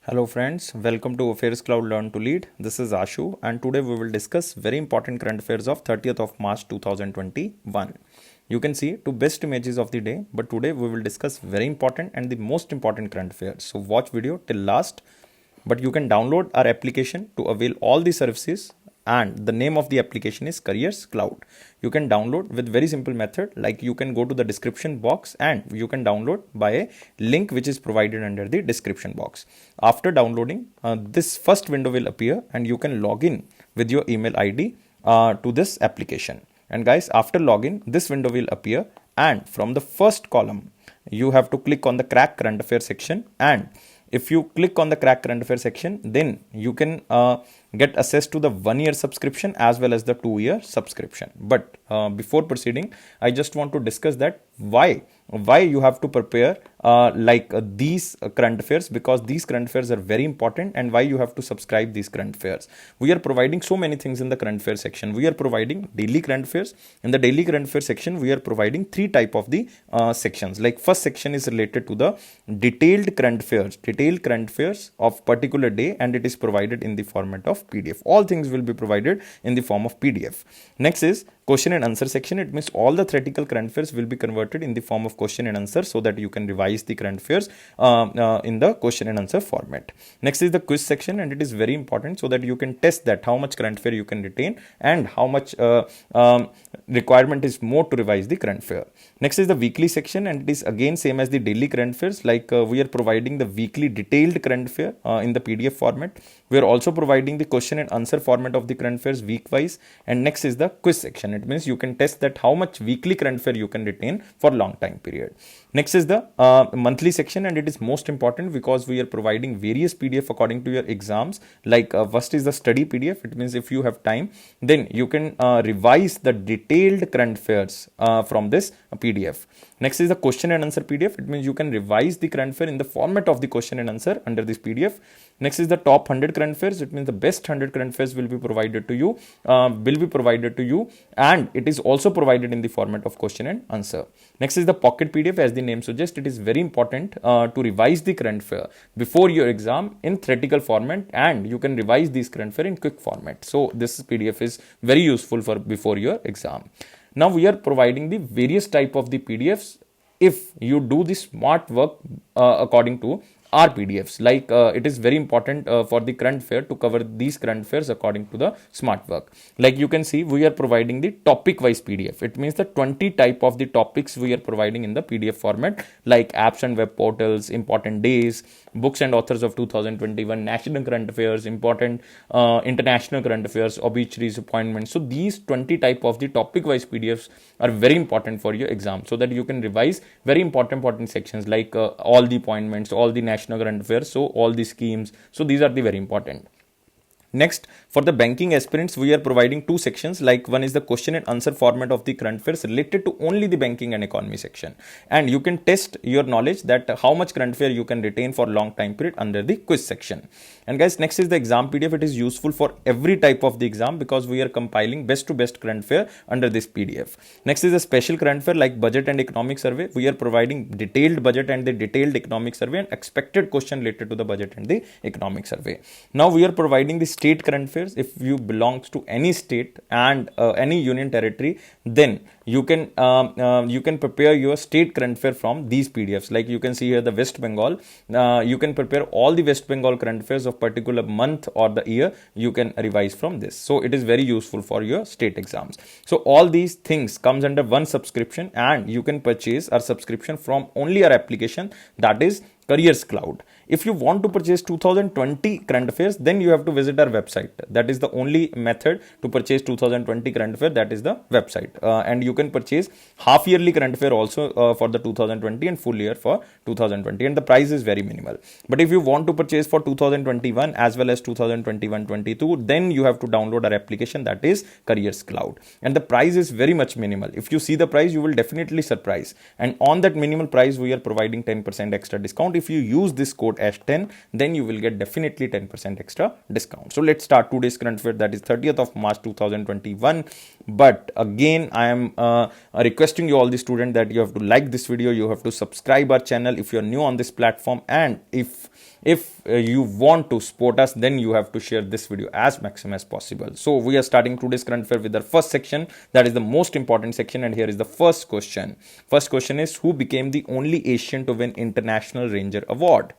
Hello friends, welcome to Affairs Cloud Learn to Lead. This is Ashu and today we will discuss very important current affairs of 30th of March 2021. You can see two best images of the day, but today we will discuss very important and the most important current affairs. So watch video till last, but you can download our application to avail all the services and the name of the application is Careers Cloud. You can download with very simple method, like you can go to the description box and you can download by a link which is provided under the description box. After downloading, this first window will appear and you can log in with your email ID to this application. And guys, after login, this window will appear and from the first column, you have to click on the crack current affairs section, and if you click on the crack current affairs section, then you can get access to the 1-year subscription as well as the 2-year subscription. But before proceeding, I just want to discuss that why you have to prepare these current affairs, because these current affairs are very important, and why you have to subscribe these current affairs. We are providing so many things in the current affairs section. We are providing daily current affairs. In the daily current affairs section, we are providing three type of the sections. Like first section is related to the detailed current affairs of particular day, and it is provided in the format of PDF. All things will be provided in the form of PDF. Next is question and answer section. It means all the theoretical current affairs will be converted in the form of question and answer, so that you can revise the current affairs in the question and answer format. Next is the quiz section, and it is very important so that you can test that how much current affair you can retain and how much requirement is more to revise the current affair. Next is the weekly section, and it is again same as the daily current affairs. Like we are providing the weekly detailed current affair in the PDF format. We are also providing the question and answer format of the current affairs week wise. And next is the quiz section. It means you can test that how much weekly current affair you can retain for long time period. Next is the monthly section, and it is most important because we are providing various PDF according to your exams. Like first is the study PDF. It means if you have time, then you can revise the detailed current affairs from this PDF. Next is the question and answer PDF. It means you can revise the current affair in the format of the question and answer under this PDF. Next is the top 100 current affairs. It means the best 100 current affairs will be provided to you, and it is also provided in the format of question and answer. Next is the pocket PDF. As the name suggests, it is very important to revise the current affair before your exam in theoretical format, and you can revise these current affair in quick format. So this PDF is very useful for before your exam. Now we are providing the various type of the PDFs if you do the smart work according to our PDFs. Like it is very important for the current affair to cover these current affairs according to the smart work. Like you can see, we are providing the topic wise PDF. It means the 20 type of the topics we are providing in the PDF format, like apps and web portals, important days, books and authors of 2021, national current affairs, important international current affairs, obituaries, appointments. So these 20 type of the topic wise PDFs are very important for your exam, so that you can revise very important sections, like all the appointments, all the national current affairs, so all the schemes. So these are the very important. Next, for the banking aspirants, we are providing two sections. Like one is the question and answer format of the current affairs related to only the banking and economy section, and you can test your knowledge that how much current affair you can retain for long time period under the quiz section. And guys, next is the exam PDF. It is useful for every type of the exam because we are compiling best to best current affair under this PDF. Next is the special current affair like budget and economic survey. We are providing detailed budget and the detailed economic survey and expected question related to the budget and the economic survey. Now we are providing the state current affairs. If you belongs to any state and any union territory, then you can prepare your state current affair from these PDFs. Like you can see here the West Bengal. You can prepare all the West Bengal current affairs of particular month or the year. You can revise from this. So it is very useful for your state exams. So all these things comes under one subscription, and you can purchase our subscription from only our application, that is Careers Cloud. If you want to purchase 2020 current affairs, then you have to visit our website. That is the only method to purchase 2020 current affair. That is the website. And you can purchase half yearly current affair also for the 2020 and full year for 2020. And the price is very minimal. But if you want to purchase for 2021 as well as 2021-22, then you have to download our application, that is Careers Cloud. And the price is very much minimal. If you see the price, you will definitely surprise. And on that minimal price, we are providing 10% extra discount. If you use this code ASH10, then you will get definitely 10% extra discount. So let's start today's current affair, that is 30th of March 2021. But again, I am requesting you all the students that you have to like this video, you have to subscribe our channel if you are new on this platform, and if if you want to support us, then you have to share this video as maximum as possible. So we are starting today's current affair with our first section, that is the most important section, and here is the first question. First question is, who became the only Asian to win International Ranger Award?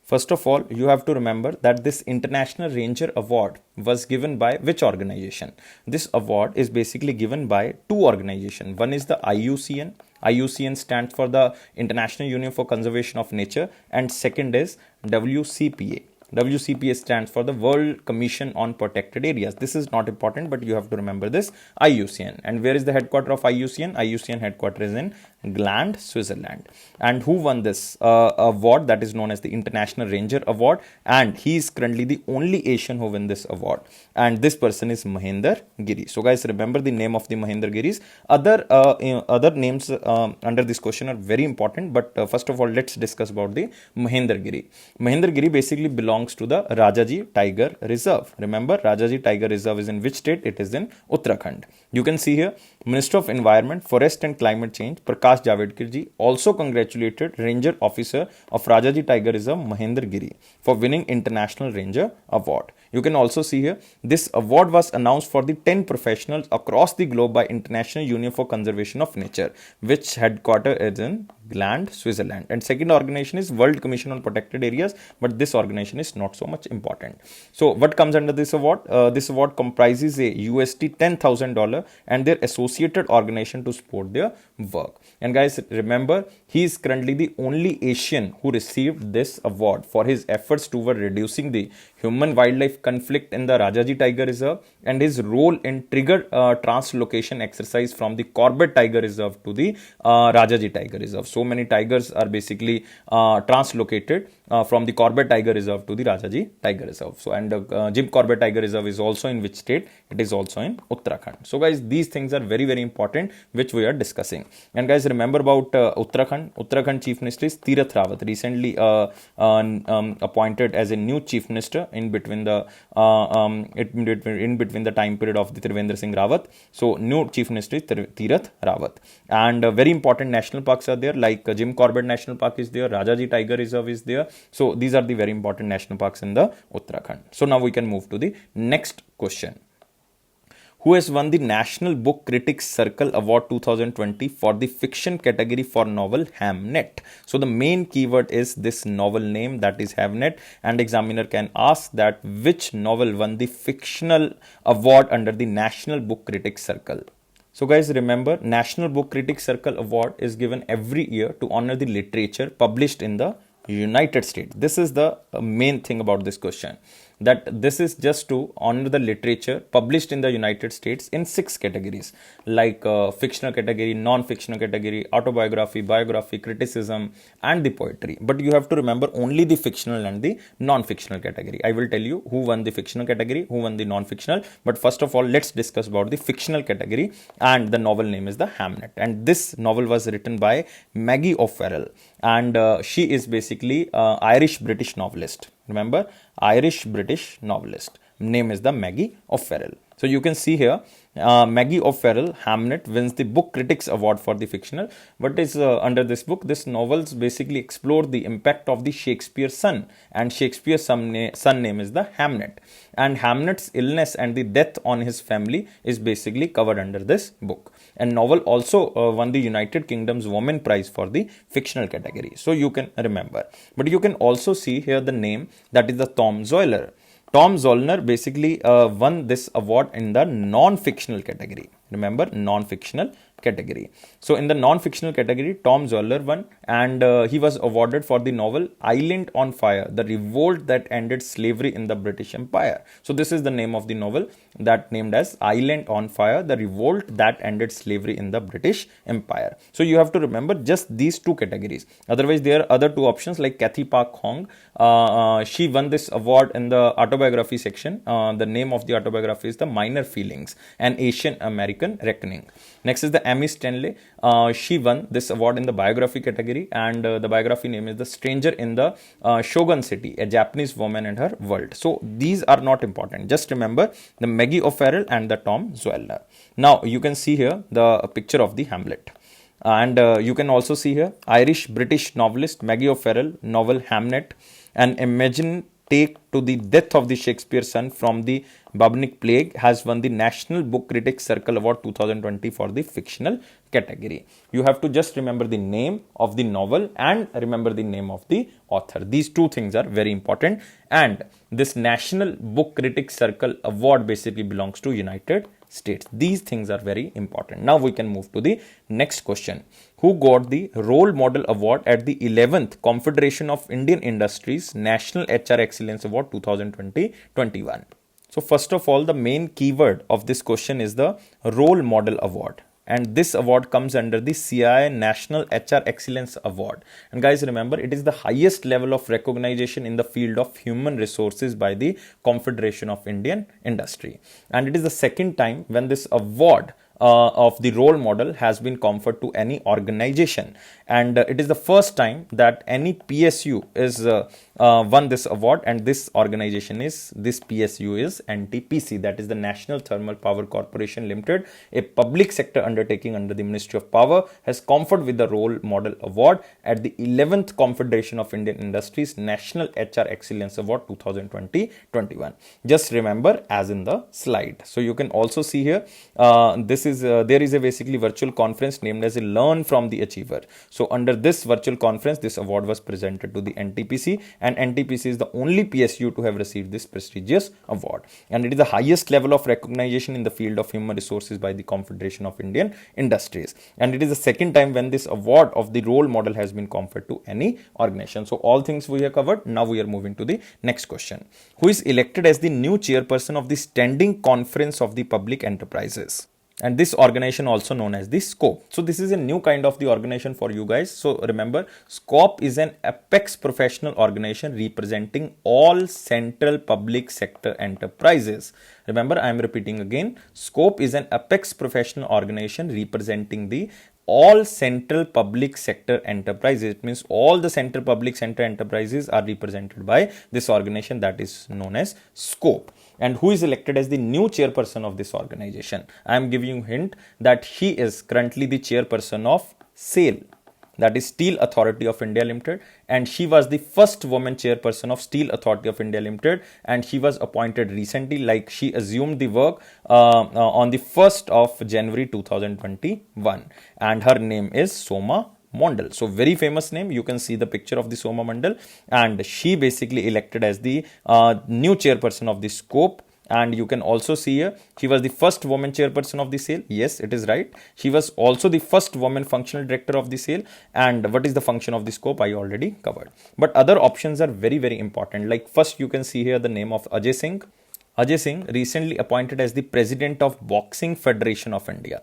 First of all, you have to remember that this International Ranger Award was given by which organization? This award is basically given by two organizations. One is the IUCN. IUCN stands for the International Union for Conservation of Nature, and second is WCPA. WCPA stands for the World Commission on Protected Areas. This is not important, but you have to remember this IUCN. And where is the headquarters of IUCN? IUCN headquarters is in Gland, Switzerland. And who won this award? That is known as the International Ranger Award. And he is currently the only Asian who won this award. And this person is Mahendra Giri. So guys, remember the name of the Mahendra Giris. Other names under this question are very important. But first of all, let's discuss about the Mahendra Giri. Mahendra Giri basically belongs to the Rajaji Tiger Reserve. Remember, Rajaji Tiger Reserve is in which state? It is in Uttarakhand. You can see here, Minister of Environment, Forest and Climate Change, Prakash Javadekar ji, also congratulated Ranger Officer of Rajaji Tiger Reserve, Mahendra Giri, for winning International Ranger Award. You can also see here, this award was announced for the 10 professionals across the globe by International Union for Conservation of Nature, which headquarters is in Gland, Switzerland. And second organization is World Commission on Protected Areas, but this organization is not so much important. So what comes under this award? This award comprises a USD $10,000 and their associated organization to support their work. And guys, remember, he is currently the only Asian who received this award for his efforts toward reducing the human-wildlife conflict in the Rajaji Tiger Reserve and his role in trigger translocation exercise from the Corbett Tiger Reserve to the Rajaji Tiger Reserve. So many tigers are basically translocated from the Corbett Tiger Reserve to the Rajaji Tiger Reserve. So, and Jim Corbett Tiger Reserve is also in which state? It is also in Uttarakhand. So guys, these things are very, very important, which we are discussing. And guys, remember about Uttarakhand. Uttarakhand Chief Minister is Tirath Rawat, recently appointed as a new Chief Minister in between the time period of the Trivendra Singh Rawat. So new Chief Minister is Tirath Rawat. And very important national parks are there, like Jim Corbett National Park is there, Rajaji Tiger Reserve is there. So these are the very important national parks in the Uttarakhand. So now we can move to the next question. Who has won the National Book Critics Circle Award 2020 for the fiction category for novel Hamnet? So the main keyword is this novel name, that is Hamnet, and examiner can ask that which novel won the fictional award under the National Book Critics Circle. So guys, remember, National Book Critics Circle Award is given every year to honor the literature published in the United States. This is the main thing about this question, that this is just to honor the literature published in the United States in 6 categories, like fictional category, non-fictional category, autobiography, biography, criticism, and the poetry. But you have to remember only the fictional and the non-fictional category. I will tell you who won the fictional category, who won the non-fictional. But first of all, let's discuss about the fictional category, and the novel name is the Hamnet. And this novel was written by Maggie O'Farrell, and she is basically Irish-British novelist. Remember, Irish-British novelist. Name is the Maggie O'Farrell. So you can see here, Maggie O'Farrell, Hamnet, wins the Book Critics Award for the fictional. What is under this book? This novels basically explore the impact of the Shakespeare's son, and Shakespeare's son name is the Hamnet. And Hamnet's illness and the death on his family is basically covered under this book. And novel also won the United Kingdom's Women Prize for the fictional category. So you can remember. But you can also see here the name, that is the Tom Zoller. Tom Zollner basically won this award in the non-fictional category. Remember, non-fictional category. So in the non-fictional category, Tom Zoller won, and he was awarded for the novel Island on Fire, the revolt that ended slavery in the British Empire. So this is the name of the novel, that named as Island on Fire, the revolt that ended slavery in the British Empire. So you have to remember just these 2 categories. Otherwise, there are other 2 options like Cathy Park Hong. She won this award in the autobiography section. The name of the autobiography is The Minor Feelings, an Asian American Reckoning. Next is the Amy Stanley. She won this award in the biography category, and the biography name is The Stranger in the Shogun City, a Japanese woman and her world. So these are not important. Just remember the Maggie O'Farrell and the Tom Zoellner. Now you can see here the picture of the Hamlet. And you can also see here Irish-British novelist Maggie O'Farrell, novel Hamnet. An Imagine take to the death of the Shakespeare's son from the bubonic plague has won the National Book Critics Circle Award 2020 for the fictional category. You have to just remember the name of the novel and remember the name of the author. These two things are very important, and this National Book Critics Circle Award basically belongs to United States. These things are very important. Now we can move to the next question. Who got the Role Model Award at the 11th Confederation of Indian Industries National HR Excellence Award 2020-21? So first of all, the main keyword of this question is the Role Model Award. And this award comes under the CII National HR Excellence Award. And guys, remember, it is the highest level of recognition in the field of human resources by the Confederation of Indian Industry. And it is the second time when this award of the role model has been conferred to any organization, and it is the first time that any PSU is won this award, and this PSU is NTPC, that is the National Thermal Power Corporation Limited, a public sector undertaking under the Ministry of Power, has conferred with the Role Model Award at the 11th Confederation of Indian Industries National HR Excellence Award 2020-21. Just remember as in the slide. So you can also see here there is a basically virtual conference named as a Learn from the Achiever. So under this virtual conference, this award was presented to the NTPC, and NTPC is the only PSU to have received this prestigious award, and it is the highest level of recognition in the field of human resources by the Confederation of Indian Industries, and it is the second time when this award of the role model has been conferred to any organization. So all things we have covered. Now we are moving to the next question. Who is elected as the new chairperson of the Standing Conference of the Public Enterprises? And this organization also known as the SCOPE. So this is a new kind of the organization for you guys. So remember, SCOPE is an apex professional organization representing all central public sector enterprises. Remember, I am repeating again, SCOPE is an apex professional organization representing the all central public sector enterprises. It means all the central public sector enterprises are represented by this organization that is known as SCOPE. And who is elected as the new chairperson of this organization? I am giving you a hint that he is currently the chairperson of SAIL, that is Steel Authority of India Limited, and she was the first woman chairperson of Steel Authority of India Limited, and she was appointed recently, like she assumed the work on the 1st of January 2021, and her name is Soma Mondal. So very famous name. You can see the picture of the Soma Mondal, and she basically elected as the new chairperson of the SCOPE. And you can also see here, she was the first woman chairperson of the SAIL. Yes, it is right. She was also the first woman functional director of the SAIL. And what is the function of the SCOPE? I already covered. But other options are very, very important. Like first, you can see here the name of Ajay Singh. Ajay Singh recently appointed as the president of Boxing Federation of India.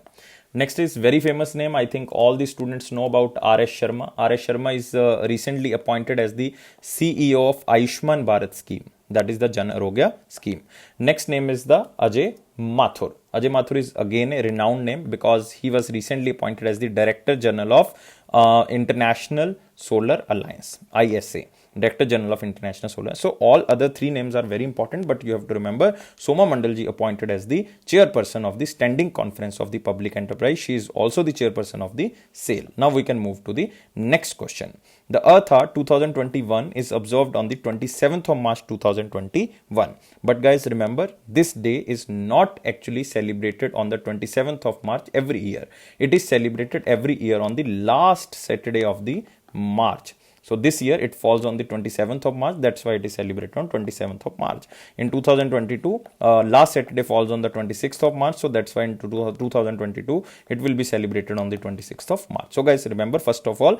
Next is very famous name. I think all the students know about R.S. Sharma. R.S. Sharma is recently appointed as the CEO of Ayushman Bharat scheme. That is the Jan Arogya scheme. Next name is the Ajay Mathur. Ajay Mathur is again a renowned name because he was recently appointed as the Director General of International Solar Alliance, ISA. Director General of International Solar. So all other three names are very important, but you have to remember Soma Mondalji appointed as the chairperson of the Standing Conference of the Public Enterprise. She is also the chairperson of the SAIL. Now we can move to the next question. The Earth Hour 2021 is observed on the 27th of March 2021. But guys, remember, this day is not actually celebrated on the 27th of March every year. It is celebrated every year on the last Saturday of the March. So this year it falls on the 27th of March. That's why it is celebrated on 27th of March. In 2022, last Saturday falls on the 26th of March. So that's why in 2022, it will be celebrated on the 26th of March. So guys, remember, first of all,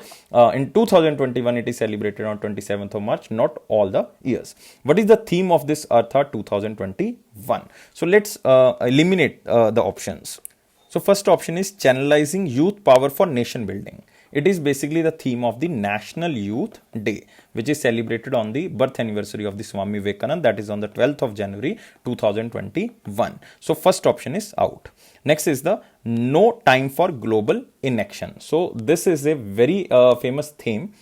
in 2021, it is celebrated on 27th of March, not all the years. What is the theme of this Earth Hour 2021? So let's eliminate the options. So first option is channelizing youth power for nation building. It is basically the theme of the National Youth Day, which is celebrated on the birth anniversary of the Swami Vivekananda, that is on the 12th of January 2021. So first option is out. Next is the No Time for Global Inaction. So this is a very famous theme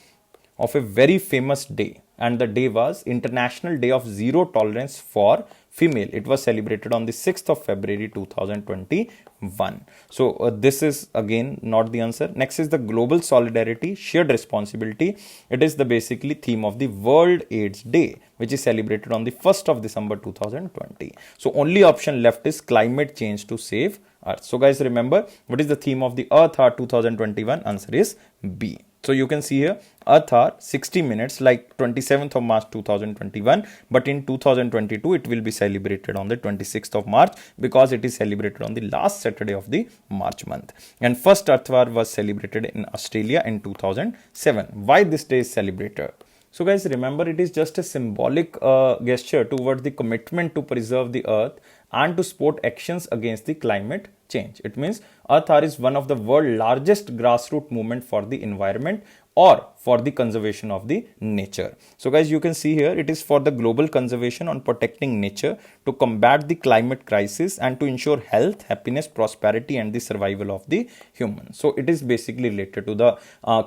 of a very famous day. and the day was International Day of Zero Tolerance for Female. It was celebrated on the 6th of February 2021. So this is again not the answer. Next is the Global Solidarity, Shared Responsibility. It is the basically theme of the World AIDS Day, which is celebrated on the 1st of December 2020. So only option left is climate change to save Earth. So guys, remember, what is the theme of the Earth Hour 2021? Answer is B. So you can see here Earth Hour 60 minutes like 27th of March 2021, but in 2022 it will be celebrated on the 26th of March because it is celebrated on the last Saturday of the March month. And first Earth Hour was celebrated in Australia in 2007. Why this day is celebrated? So guys, remember, it is just a symbolic gesture towards the commitment to preserve the earth and to support actions against the climate change. It means Earth Hour is one of the world's largest grassroots movement for the environment or for the conservation of the nature. So guys, you can see here it is for the global conservation on protecting nature to combat the climate crisis and to ensure health, happiness, prosperity and the survival of the human. So it is basically related to the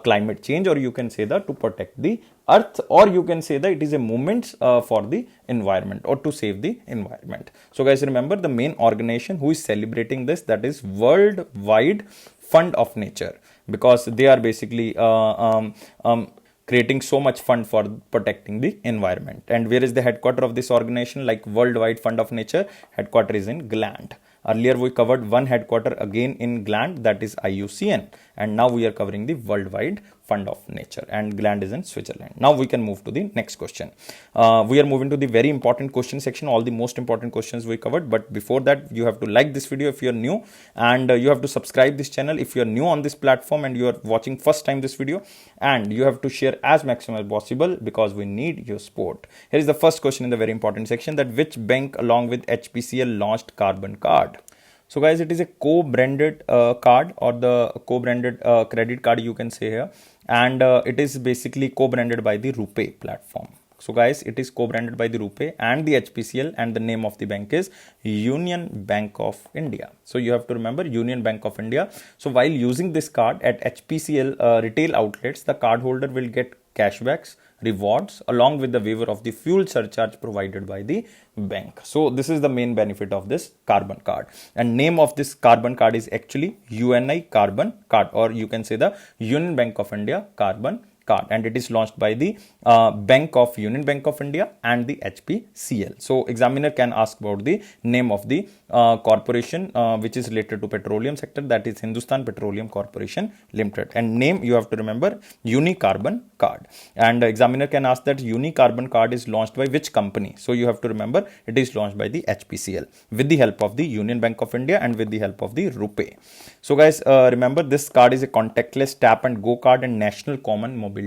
climate change, or you can say that to protect the earth, or you can say that it is a movement for the environment or to save the environment. So guys, remember the main organization who is celebrating this, that is Worldwide Fund of Nature, because they are basically creating so much fund for protecting the environment. And where is the headquarter of this organization? Like Worldwide Fund of Nature, headquarter is in Gland. Earlier we covered one headquarter again in Gland, that is IUCN, and now we are covering the Worldwide Fund of Nature, and Gland is in Switzerland. Now we can move to the next question. We are moving to the very important question section. All the most important questions we covered, but before that you have to like this video if you are new, and you have to subscribe this channel if you are new on this platform and you are watching first time this video, and you have to share as maximum as possible because we need your support. Here is the first question in the very important section, that which bank along with HPCL launched Carbon Card? So guys, it is a co-branded card, or the co-branded credit card you can say here, and it is basically co-branded by the RuPay platform. So guys, it is co-branded by the RuPay and the HPCL, and the name of the bank is Union Bank of India. So you have to remember Union Bank of India. So while using this card at HPCL retail outlets, the cardholder will get cashbacks, rewards along with the waiver of the fuel surcharge provided by the bank. So this is the main benefit of this Carbon Card, and name of this Carbon Card is actually UNI Carbon Card, or you can say the Union Bank of India Carbon Card, and it is launched by the Bank of Union Bank of India and the HPCL. So examiner can ask about the name of the corporation which is related to petroleum sector, that is Hindustan Petroleum Corporation Limited, and name you have to remember Uni Carbon Card. And examiner can ask that Uni Carbon Card is launched by which company? So you have to remember it is launched by the HPCL with the help of the Union Bank of India and with the help of the RuPay. So guys, remember this card is a contactless tap and go card and national common mobility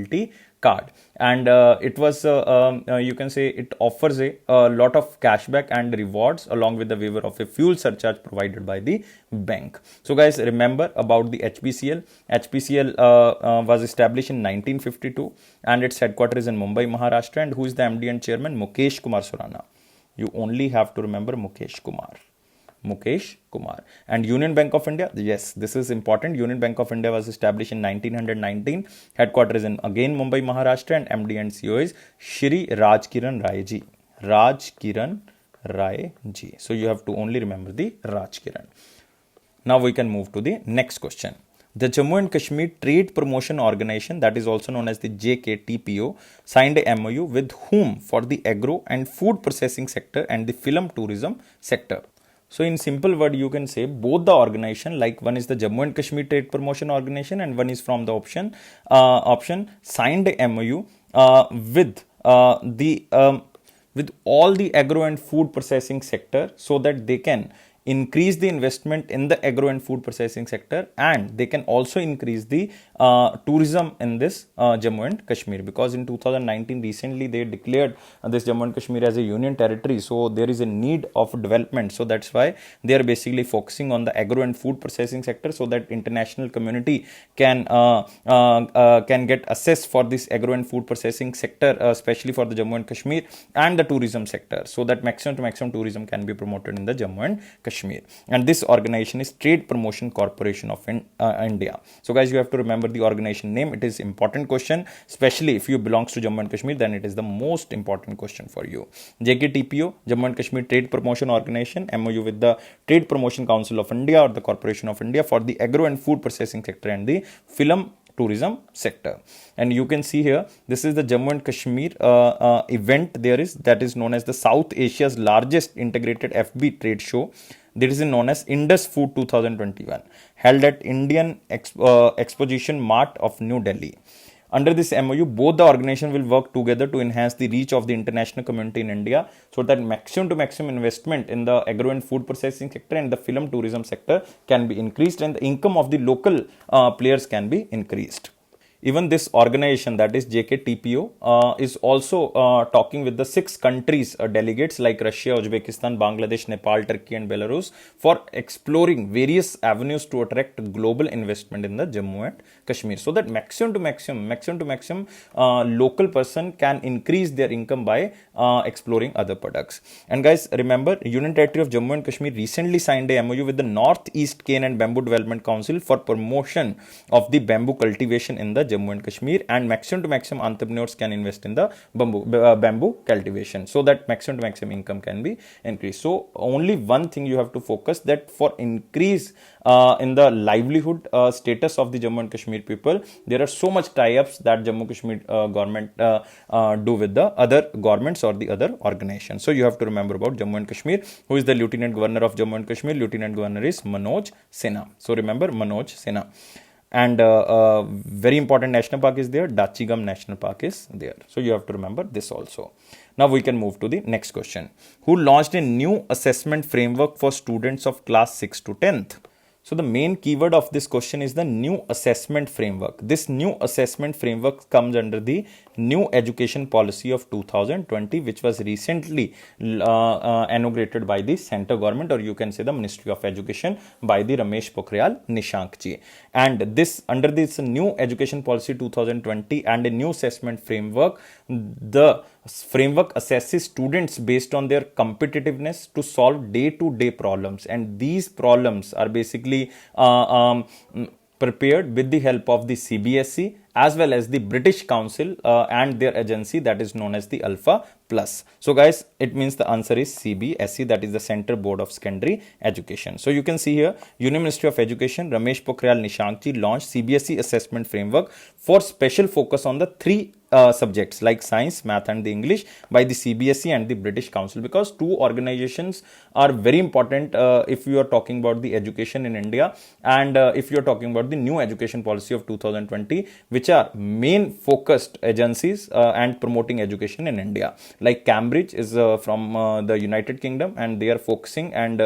card, and it was you can say it offers a lot of cashback and rewards along with the waiver of a fuel surcharge provided by the bank. So guys, remember about the HPCL. HPCL was established in 1952 and its headquarters is in Mumbai, Maharashtra, and who is the MD and chairman? Mukesh Kumar Surana. You only have to remember Mukesh Kumar. And Union Bank of India, yes, this is important. Union Bank of India was established in 1919. Headquarters in again Mumbai, Maharashtra, and MD and CEO is Shri Rajkiran Rai Ji. Rajkiran Rai Ji. So you have to only remember the Rajkiran. Now we can move to the next question. The Jammu and Kashmir Trade Promotion Organization, that is also known as the JKTPO, signed a MOU with whom for the agro and food processing sector and the film tourism sector. So in simple word, you can say both the organization, like one is the Jammu and Kashmir Trade Promotion Organization and one is from the option signed a MOU with all the agro and food processing sector, so that they can increase the investment in the agro and food processing sector, and they can also increase the tourism in this Jammu and Kashmir, because in 2019 recently they declared this Jammu and Kashmir as a union territory, so there is a need of development. So that's why they are basically focusing on the agro and food processing sector, so that international community can get access for this agro and food processing sector, especially for the Jammu and Kashmir, and the tourism sector, so that maximum to maximum tourism can be promoted in the Jammu and Kashmir. Kashmir, and this organization is Trade Promotion Corporation of India. So guys, you have to remember the organization name. It is important question, especially if you belongs to Jammu and Kashmir, then it is the most important question for you. JKTPO, Jammu and Kashmir Trade Promotion Organization, MOU with the Trade Promotion Council of India or the Corporation of India for the agro and food processing sector and the film tourism sector. And you can see here, this is the Jammu and Kashmir event that is known as the South Asia's largest integrated FB trade show. That is known as Indus Food 2021, held at Indian Exposition Mart of New Delhi. Under this MOU, both the organization will work together to enhance the reach of the international community in India, so that maximum to maximum investment in the agro and food processing sector and the film tourism sector can be increased, and the income of the local players can be increased. Even this organization, that is JKTPO, is also talking with the 6 countries delegates like Russia, Uzbekistan, Bangladesh, Nepal, Turkey and Belarus for exploring various avenues to attract global investment in the Jammu and Kashmir, so that maximum to maximum local person can increase their income by exploring other products. And guys, remember, Union Territory of Jammu and Kashmir recently signed a MOU with the Northeast Cane and Bamboo Development Council for promotion of the bamboo cultivation in the Jammu and Kashmir, and maximum to maximum entrepreneurs can invest in the bamboo cultivation, so that maximum to maximum income can be increased. So only one thing you have to focus, that for increase in the livelihood status of the Jammu and Kashmir people, there are so much tie-ups that Jammu Kashmir government do with the other governments or the other organizations. So you have to remember about Jammu and Kashmir. Who is the Lieutenant Governor of Jammu and Kashmir? Lieutenant Governor is Manoj Sinha. So remember Manoj Sinha. And very important national park is there, Dachigam National Park is there. So you have to remember this also. Now we can move to the next question. Who launched a new assessment framework for students of class 6 to 10th? So the main keyword of this question is the new assessment framework. This new assessment framework comes under the new education policy of 2020, which was recently inaugurated by the center government, or you can say the Ministry of Education, by the Ramesh Pokhriyal Nishank ji. And this, under this new education policy 2020 and a new assessment framework, the framework assesses students based on their competitiveness to solve day-to-day problems, and these problems are basically prepared with the help of the CBSE as well as the British Council and their agency, that is known as the Alpha Plus. So guys, it means the answer is CBSE, that is the Center Board of Secondary Education. So you can see here, Union Ministry of Education, Ramesh Pokhriyal Nishank ji launched CBSE assessment framework for special focus on the 3 subjects like science, math and the English by the CBSE and the British Council, because 2 organizations are very important if you are talking about the education in India, and if you are talking about the new education policy of 2020, which are main focused agencies and promoting education in India. Like Cambridge is from the United Kingdom, and they are focusing and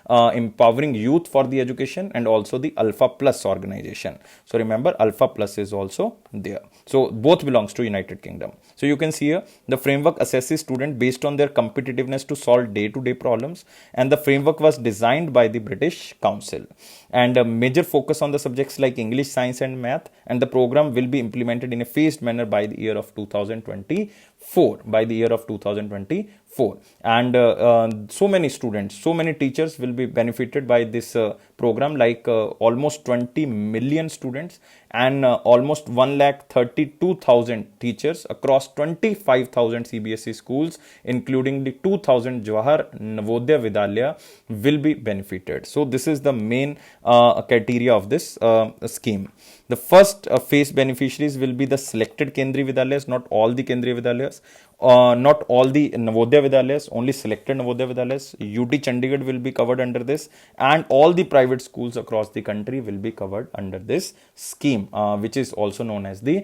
empowering youth for the education, and also the Alpha Plus organization. So remember, Alpha Plus is also there. So both belongs to United Kingdom. So you can see here, the framework assesses students based on their competitiveness to solve day-to-day problems, and the framework was designed by the British Council, and a major focus on the subjects like English, science and math, and the program will be implemented in a phased manner by the year of 2024. And so many students, so many teachers will be benefited by this program, like almost 20 million students and almost 132,000 teachers across 25,000 CBSE schools, including the 2,000 Jawahar Navodaya Vidyalaya, will be benefited. So this is the main criteria of this scheme. The first phase beneficiaries will be the selected Kendriya Vidyalayas, not all the Kendriya Vidyalayas, not all the Navodaya Vidyalayas, only selected Navodaya Vidyalayas. UT Chandigarh will be covered under this, and all the private schools across the country will be covered under this scheme, which is also known as the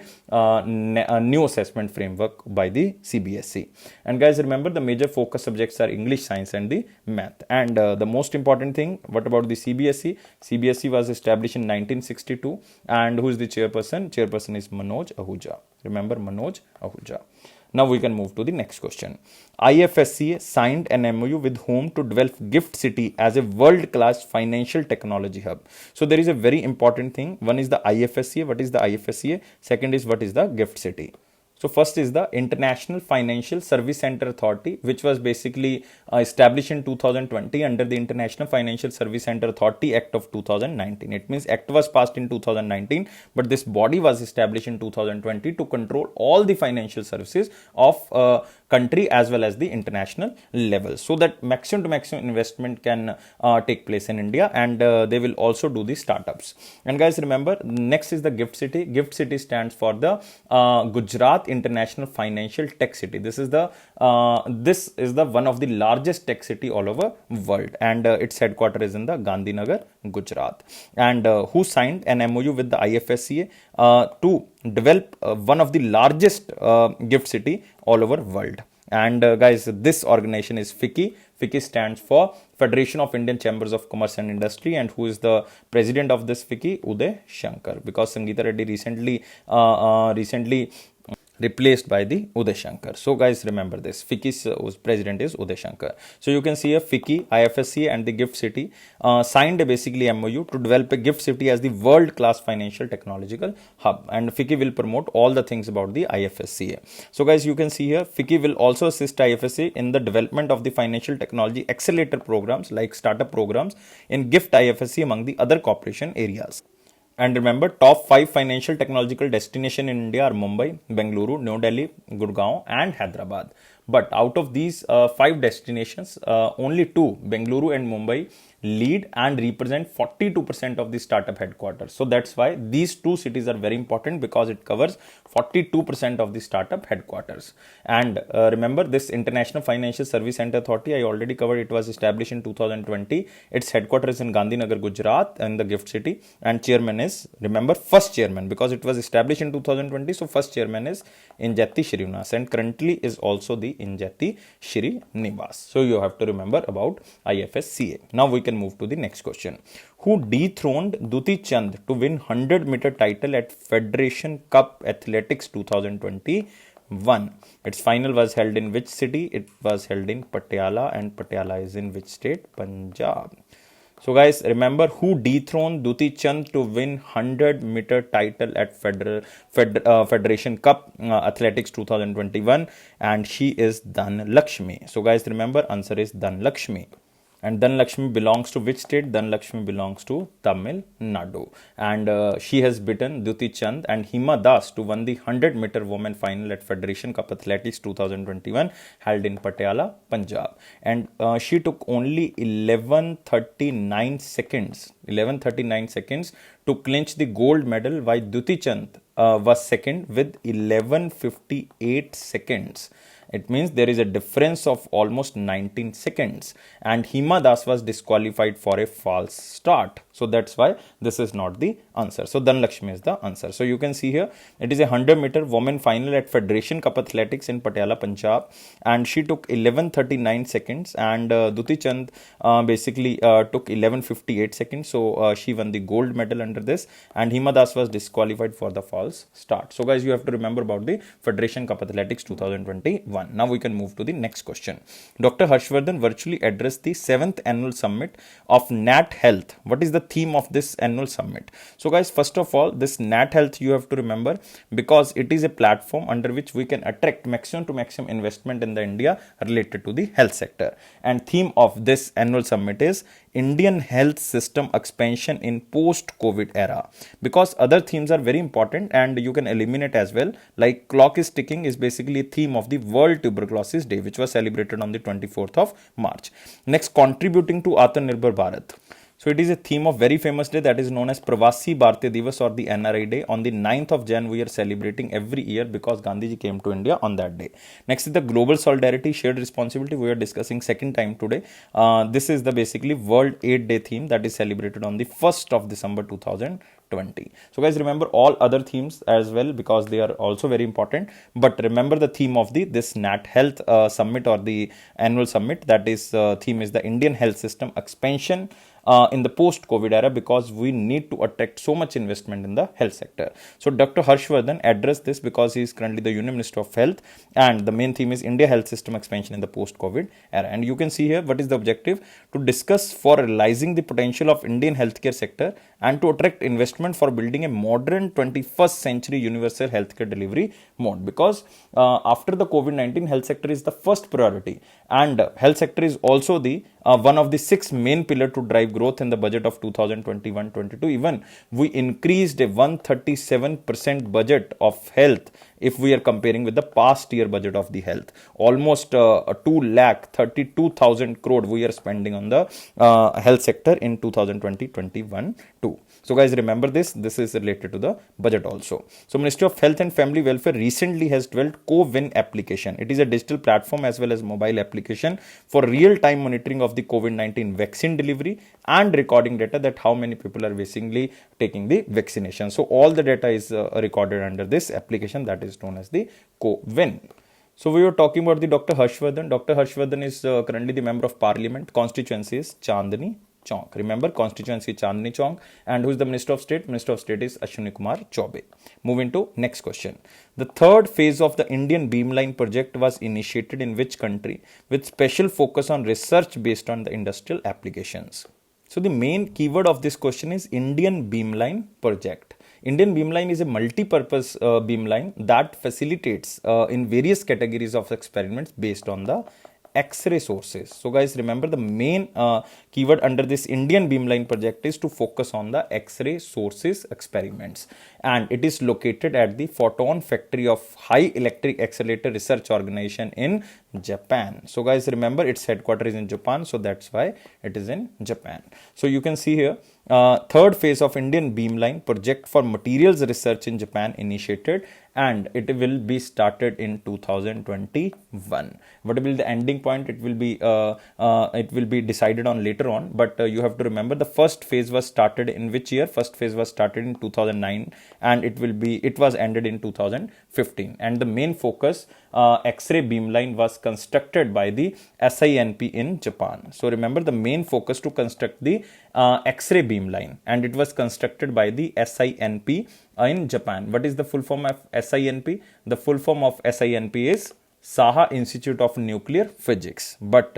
new assessment framework by the CBSE. And guys, remember, the major focus subjects are English, science and the math. And the most important thing, what about the CBSE? CBSE was established in 1962, and who is the chairperson? Chairperson is Manoj Ahuja. Remember, Manoj Ahuja. Now we can move to the next question. IFSCA signed an MOU with whom to develop GIFT City as a world-class financial technology hub. So there is a very important thing. One is the IFSCA. What is the IFSCA? Second is, what is the GIFT City? So first is the International Financial Service Center Authority, which was basically established in 2020 under the International Financial Service Center Authority Act of 2019. It means Act was passed in 2019, but this body was established in 2020 to control all the financial services of country as well as the international level, so that maximum to maximum investment can take place in India, and they will also do the startups. And guys, remember, next is the GIFT City. GIFT City stands for the Gujarat International Financial Tech City. This is the one of the largest tech city all over world, and its headquarters is in the Gandhinagar, Gujarat. And who signed an MOU with the IFSCA to develop one of the largest GIFT City all over world. And guys, this organization is FICCI. FICCI stands for Federation of Indian Chambers of Commerce and Industry, and who is the president of this FICCI? Uday Shankar, because Sangeeta Reddy recently replaced by the Uday Shankar. So guys, remember this, FICCI's president is Uday Shankar. So you can see a FICCI, IFSCA and the GIFT City signed a basically MOU to develop a GIFT City as the world-class financial technological hub, and FICCI will promote all the things about the IFSCA. So guys, you can see here, FICCI will also assist IFSCA in the development of the financial technology accelerator programs like startup programs in GIFT IFSCA among the other cooperation areas. And remember, top 5 financial technological destinations in India are Mumbai, Bengaluru, New Delhi, Gurgaon and Hyderabad. But out of these 5 destinations, only 2, Bengaluru and Mumbai, lead and represent 42% of the startup headquarters. So that's why these 2 cities are very important, because it covers 42% of the startup headquarters. And remember, this International Financial Service Center Authority, I already covered, it was established in 2020. Its headquarters is in Gandhinagar, Gujarat, and the GIFT City. And chairman is, remember, first chairman, because it was established in 2020. So first chairman is Injati Srinivas, and currently is also the Injati Srinivas. So you have to remember about IFSCA. Now we can move to the next question. Who dethroned Duti Chand to win 100-meter title at Federation Cup Athletics 2021? Its final was held in which city? It was held in Patiala, and Patiala is in which state? Punjab. So guys, remember, who dethroned Duti Chand to win 100-meter title at Federation Cup Athletics 2021? And she is Dhanlakshmi. So guys, remember, answer is Dhanlakshmi. And Dhanlakshmi belongs to which state? Dhanlakshmi belongs to Tamil Nadu. And she has beaten Duti Chand and Hima Das to win the 100-meter women final at Federation Cup Athletics 2021 held in Patiala, Punjab. And she took only 11:39 seconds to clinch the gold medal, while Duti Chand was second with 11:58 seconds. It means there is a difference of almost 19 seconds, and Hima Das was disqualified for a false start. So that's why this is not the answer. So Dhanlakshmi is the answer. So you can see here, it is a 100-meter women final at Federation Cup Athletics in Patiala, Punjab, and she took 11:39 seconds, and Duti Chand basically took 11:58 seconds. So she won the gold medal under this, and Hima Das was disqualified for the false start. So guys, you have to remember about the Federation Cup Athletics 2021. Now we can move to the next question. Dr. Harshvardhan virtually addressed the 7th annual summit of Nat Health. What is the theme of this annual summit? So guys, first of all, this Nat Health you have to remember, because it is a platform under which we can attract maximum to maximum investment in the India related to the health sector. And theme of this annual summit is Indian health system expansion in post-COVID era, because other themes are very important and you can eliminate as well. Like clock is ticking is basically a theme of the World Tuberculosis Day, which was celebrated on the 24th of March. Next, contributing to Atmanirbhar Bharat. So it is a theme of very famous day that is known as Pravasi Bharatiya Divas, or the NRI Day. On the 9th of Jan, we are celebrating every year because Gandhiji came to India on that day. Next is the Global Solidarity Shared Responsibility. We are discussing second time today. This is the basically World AIDS Day theme that is celebrated on the 1st of December 2020. So guys, remember all other themes as well, because they are also very important. But remember the theme of this Nat Health Summit, or the annual summit, that is theme is the Indian health system expansion in the post-COVID era, because we need to attract so much investment in the health sector. So Dr. Harshvardhan addressed this because he is currently the Union Minister of Health, and the main theme is India health system expansion in the post-COVID era. And you can see here what is the objective: to discuss for realizing the potential of Indian healthcare sector and to attract investment for building a modern 21st century universal healthcare delivery mode. Because after the COVID-19, health sector is the first priority, and health sector is also the one of the 6 main pillar to drive growth in the budget of 2021-22. Even we increased a 137% budget of health if we are comparing with the past year budget of the health. Almost 2,32,000 crore we are spending on the health sector in 2020-21 too. So guys, remember this is related to the budget also. So Ministry of Health and Family Welfare recently has developed CoWIN application. It is a digital platform as well as mobile application for real-time monitoring of the COVID-19 vaccine delivery and recording data that how many people are basically taking the vaccination. So all the data is recorded under this application that is known as the CoWIN. So we were talking about the Dr. Harshvardhan. Dr. Harshvardhan is currently the member of parliament. Constituency is Chandni Chowk. Remember, constituency Chandni Chowk. And who is the Minister of State? Minister of State is Ashwini Kumar Choube. Moving to next question. The third phase of the Indian Beamline project was initiated in which country with special focus on research based on the industrial applications? So the main keyword of this question is Indian Beamline project. Indian Beamline is a multi-purpose beamline that facilitates in various categories of experiments based on the X-ray sources. So guys, remember the main keyword under this Indian Beamline project is to focus on the X-ray sources experiments, and it is located at the Photon Factory of High Electric Accelerator Research Organization in Japan. So guys, remember its headquarters is in Japan, so that's why it is in Japan. So you can see here third phase of Indian Beamline project for materials research in Japan initiated, and it will be started in 2021. What will be the ending point? It will be decided on later on, but you have to remember the first phase was started in which year? First phase was started in 2009, and it was ended in 2015. And the main focus X-ray beamline was constructed by the SINP in Japan. So remember the main focus to construct the X-ray beamline, and it was constructed by the SINP in Japan. What is the full form of SINP? The full form of SINP is Saha Institute of Nuclear Physics, but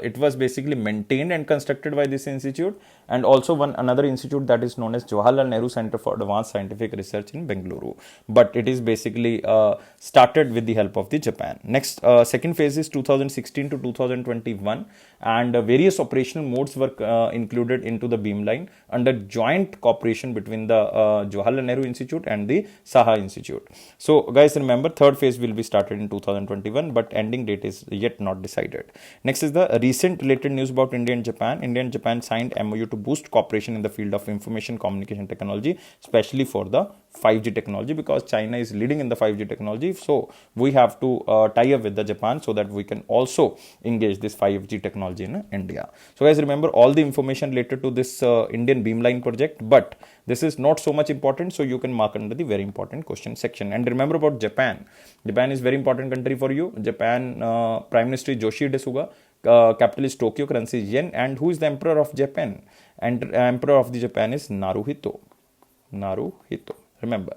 it was basically maintained and constructed by this institute, and also another institute that is known as Jawaharlal Nehru Center for Advanced Scientific Research in Bengaluru, but it is basically started with the help of the Japan. Next, second phase is 2016 to 2021, and various operational modes were included into the beamline under joint cooperation between the Jawaharlal Nehru Institute and the Saha Institute. So guys, remember third phase will be started in 2021, but ending date is yet not decided. Next is the recent related news about India and Japan. India and Japan signed MOU to boost cooperation in the field of information communication technology, especially for the 5G technology, because China is leading in the 5G technology. So we have to tie up with the Japan so that we can also engage this 5G technology in India. So guys, remember all the information related to this Indian Beamline project, but this is not so much important, so you can mark under the very important question section. And remember about Japan. Japan is very important country for you. Japan Prime Minister is Yoshihide Suga. Capital is Tokyo, currency is yen, and who is the emperor of Japan? And emperor of the Japan is Naruhito. Remember.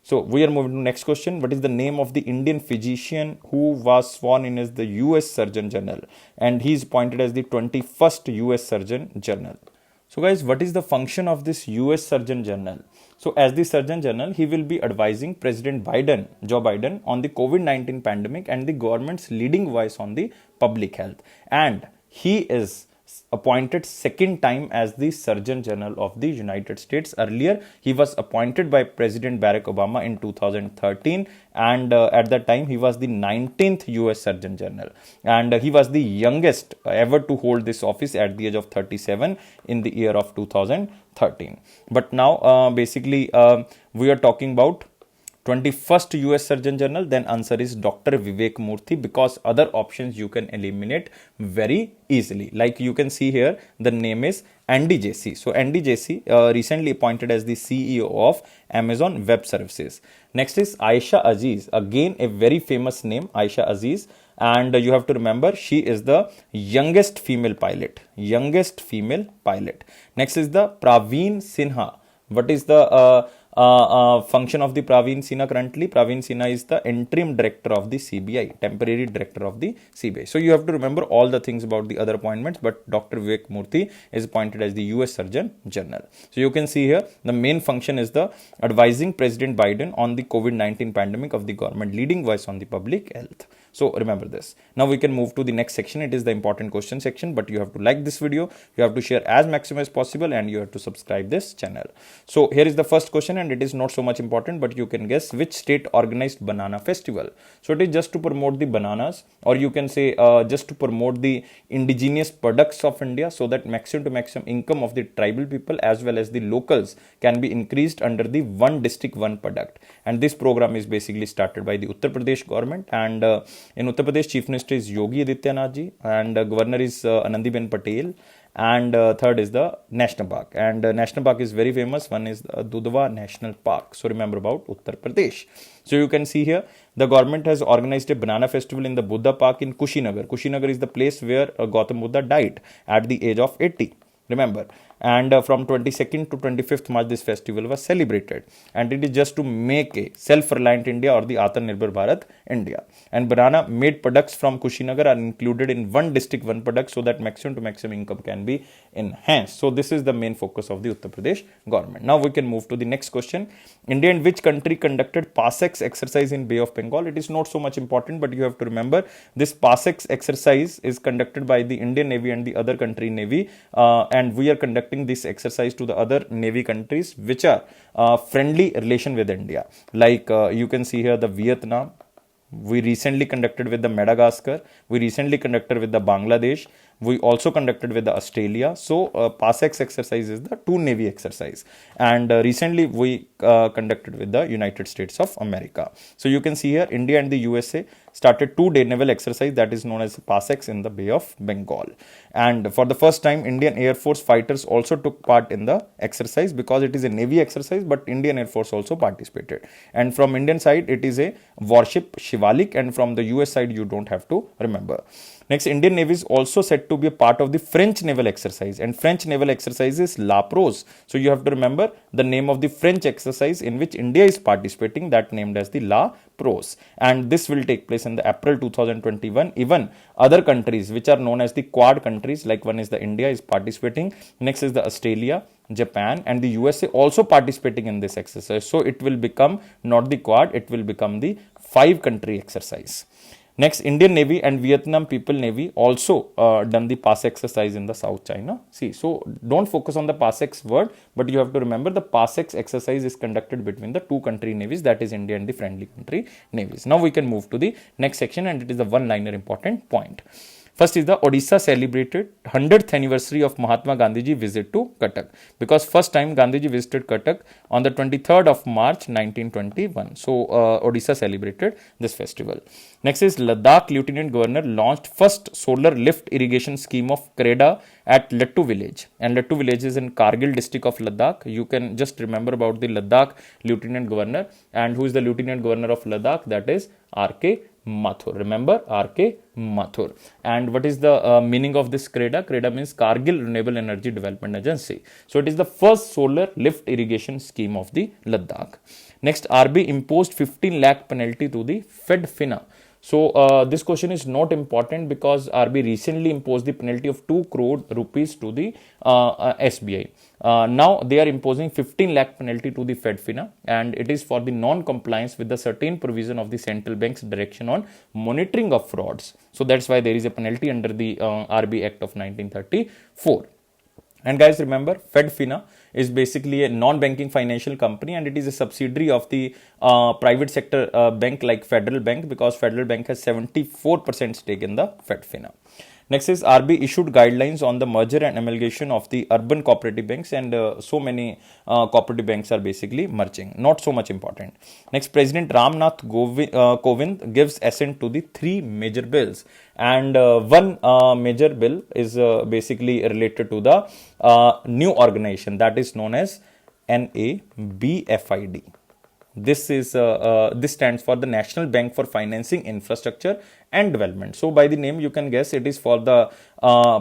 So we are moving to next question. What is the name of the Indian physician who was sworn in as the US Surgeon General, and he is appointed as the 21st US Surgeon General? So guys, what is the function of this US Surgeon General? So as the Surgeon General, he will be advising President Joe Biden on the COVID-19 pandemic and the government's leading voice on the public health. And he is appointed second time as the Surgeon General of the United States. Earlier, he was appointed by President Barack Obama in 2013, and at that time, he was the 19th US Surgeon General. And he was the youngest ever to hold this office at the age of 37 in the year of 2013. But now, basically, we are talking about 21st US Surgeon General, then answer is Dr. Vivek Murthy, because other options you can eliminate very easily. Like you can see here, the name is Andy Jassy. So Andy Jassy recently appointed as the CEO of Amazon Web Services. Next is Aisha Aziz, again a very famous name, Aisha Aziz, and you have to remember she is the youngest female pilot. Next is the Praveen Sinha. What is the function of the Praveen Sinha currently? Praveen Sinha is the interim director of the CBI, temporary director of the CBI. So you have to remember all the things about the other appointments, but Dr. Vivek Murthy is appointed as the US Surgeon General. So you can see here the main function is the advising President Biden on the COVID-19 pandemic of the government, leading voice on the public health. So remember this. Now we can move to the next section. It is the important question section, but you have to like this video, you have to share as maximum as possible, and you have to subscribe this channel. So here is the first question, and it is not so much important, but you can guess which state organized banana festival. So it is just to promote the bananas, or you can say just to promote the indigenous products of India, so that maximum to maximum income of the tribal people as well as the locals can be increased under the one district one product. And this program is basically started by the Uttar Pradesh government, and in Uttar Pradesh, Chief Minister is Yogi Adityanath ji, and Governor is Anandiben Patel, and third is the National Park. And National Park is very famous. One is the Dudhwa National Park. So remember about Uttar Pradesh. So you can see here, the government has organized a banana festival in the Buddha Park in Kushinagar. Kushinagar is the place where Gautam Buddha died at the age of 80. Remember, and from 22nd to 25th March this festival was celebrated, and it is just to make a self-reliant India or the Atmanirbhar Bharat India. And banana made products from Kushinagar are included in one district one product, so that maximum to maximum income can be enhanced. So this is the main focus of the Uttar Pradesh government. Now we can move to the next question. India and which country conducted PASEX exercise in Bay of Bengal? It is not so much important, but you have to remember this PASEX exercise is conducted by the Indian Navy and the other country Navy, and we are conducting this exercise to the other Navy countries which are friendly relation with India. Like you can see here the Vietnam. We recently conducted with the Madagascar. We recently conducted with the Bangladesh. We also conducted with the Australia. So PASEX exercise is the two Navy exercise. And recently we conducted with the United States of America. So you can see here India and the USA started two-day naval exercise that is known as PASEX in the Bay of Bengal. And for the first time, Indian Air Force fighters also took part in the exercise, because it is a Navy exercise, but Indian Air Force also participated. And from Indian side, it is a warship Shivalik, and from the US side, you don't have to remember. Next, Indian Navy is also said to be a part of the French naval exercise, and French naval exercise is La Prose. So you have to remember the name of the French exercise in which India is participating, that named as the La Prose. And this will take place in the April 2021. Even other countries which are known as the Quad countries, like one is the India is participating, next is the Australia, Japan, and the USA also participating in this exercise. So it will become not the Quad, it will become the 5-country exercise. Next, Indian Navy and Vietnam People Navy also done the PASEX exercise in the South China Sea. So don't focus on the PASEX word, but you have to remember the PASEX exercise is conducted between the two country navies, that is India and the friendly country navies. Now we can move to the next section, and it is the one-liner important point. First is the Odisha celebrated 100th anniversary of Mahatma Gandhiji visit to Cuttack, because first time Gandhiji visited Cuttack on the 23rd of March 1921. So Odisha celebrated this festival. Next is Ladakh Lieutenant Governor launched first solar lift irrigation scheme of CREDA at Lattu village, and Lattu village is in Kargil district of Ladakh. You can just remember about the Ladakh Lieutenant Governor, and who is the Lieutenant Governor of Ladakh? That is R.K. Mathur. Remember R.K. Mathur. And what is the meaning of this CREDA? CREDA means Kargil Renewable Energy Development Agency. So it is the first solar lift irrigation scheme of the Ladakh. Next, RB imposed 15 lakh penalty to the FedFina. So this question is not important, because RB recently imposed the penalty of 2 crore rupees to the SBI. Now they are imposing 15 lakh penalty to the FedFina, and it is for the non-compliance with the certain provision of the central bank's direction on monitoring of frauds. So that's why there is a penalty under the RB Act of 1934. And guys, remember, FedFina is basically a non-banking financial company, and it is a subsidiary of the private sector bank like Federal Bank, because Federal Bank has 74% stake in the FedFina. Next is RB issued guidelines on the merger and amalgamation of the urban cooperative banks, and so many cooperative banks are basically merging. Not so much important. Next, President Ramnath Kovind gives assent to the 3 major bills, and one major bill is basically related to the new organization that is known as NABFID. This stands for the National Bank for Financing Infrastructure and Development. So by the name you can guess it is for the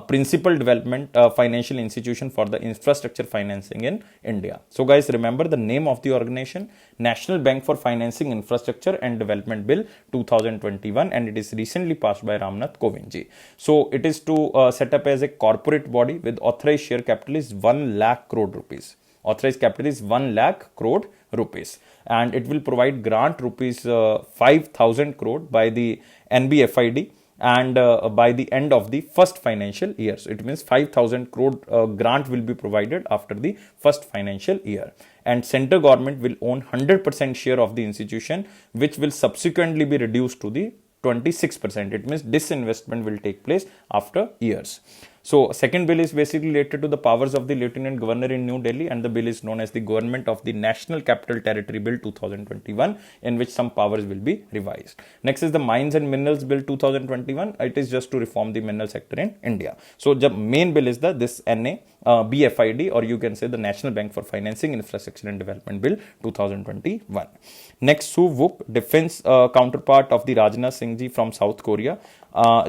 principal development financial institution for the infrastructure financing in India. So guys, remember the name of the organization, National Bank for Financing Infrastructure and Development Bill 2021, and it is recently passed by Ramnath Kovind ji. So it is to set up as a corporate body with authorized share capital is 1 lakh crore rupees. Authorized capital is 1 lakh crore rupees, and it will provide grant rupees 5,000 crore by the NBFID, and by the end of the first financial year. So it means 5,000 crore grant will be provided after the first financial year, and central government will own 100% share of the institution, which will subsequently be reduced to the 26%. It means disinvestment will take place after years. So second bill is basically related to the powers of the Lieutenant Governor in New Delhi, and the bill is known as the Government of the National Capital Territory Bill 2021, in which some powers will be revised. Next is the Mines and Minerals Bill 2021. It is just to reform the mineral sector in India. So the main bill is this BFID, or you can say the National Bank for Financing Infrastructure and Development Bill 2021. Next, Soo Wook, defense counterpart of the Rajnath Singh ji from South Korea,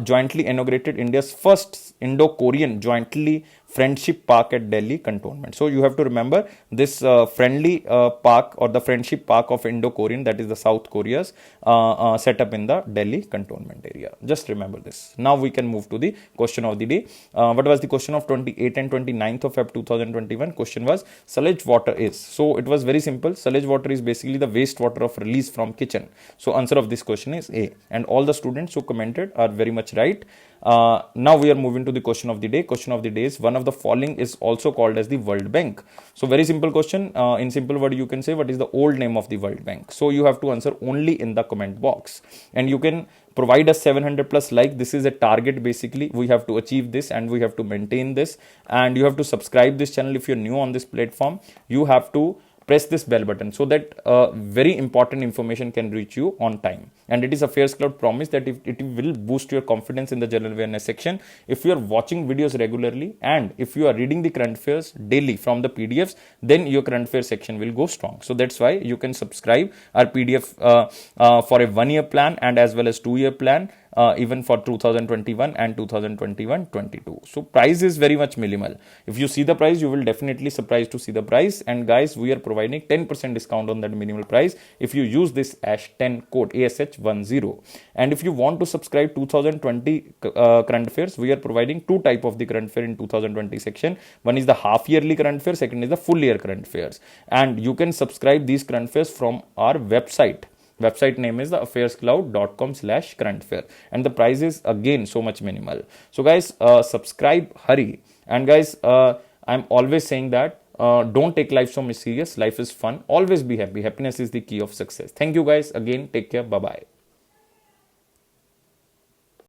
jointly inaugurated India's first Indo-Korean jointly friendship park at Delhi cantonment. So you have to remember this friendly park, or the friendship park of Indo-Korean, that is the South Korea's set up in the Delhi cantonment area. Just remember this. Now we can move to the question of the day. What was the question of 28th and 29th of Feb 2021? Question was sludge water is. So it was very simple. Sludge water is basically the wastewater of release from kitchen. So answer of this question is A, and all the students who commented are very much right. Now we are moving to the question of the day. Question of the day is, one of the following is also called as the World Bank. So very simple question. In simple word you can say, what is the old name of the World Bank? So you have to answer only in the comment box, and you can provide us 700 plus like. This is a target. Basically we have to achieve this, and we have to maintain this, and you have to subscribe this channel if you're new on this platform. You have to press this bell button so that very important information can reach you on time. And it is a Affairs Cloud promise that it will boost your confidence in the general awareness section. If you are watching videos regularly, and if you are reading the current affairs daily from the PDFs, then your current affairs section will go strong. So that's why you can subscribe our PDF for a 1 year plan, and as well as 2 year plan, even for 2021 and 2021-22. So price is very much minimal. If you see the price, you will definitely surprised to see the price. And guys, we are providing 10% discount on that minimal price if you use this ASH10 code, ASH10. And if you want to subscribe 2020 current affairs, we are providing two type of the current affair in 2020 section. One is the half yearly current affair, second is the full year current affairs. And you can subscribe these current affairs from our website. Website name is the affairscloud.com/current affair, and the price is again so much minimal. So guys, subscribe, hurry. And guys, I'm always saying that don't take life so much serious. Life is fun. Always be happy. Happiness is the key of success. Thank you guys again. Take care. Bye bye.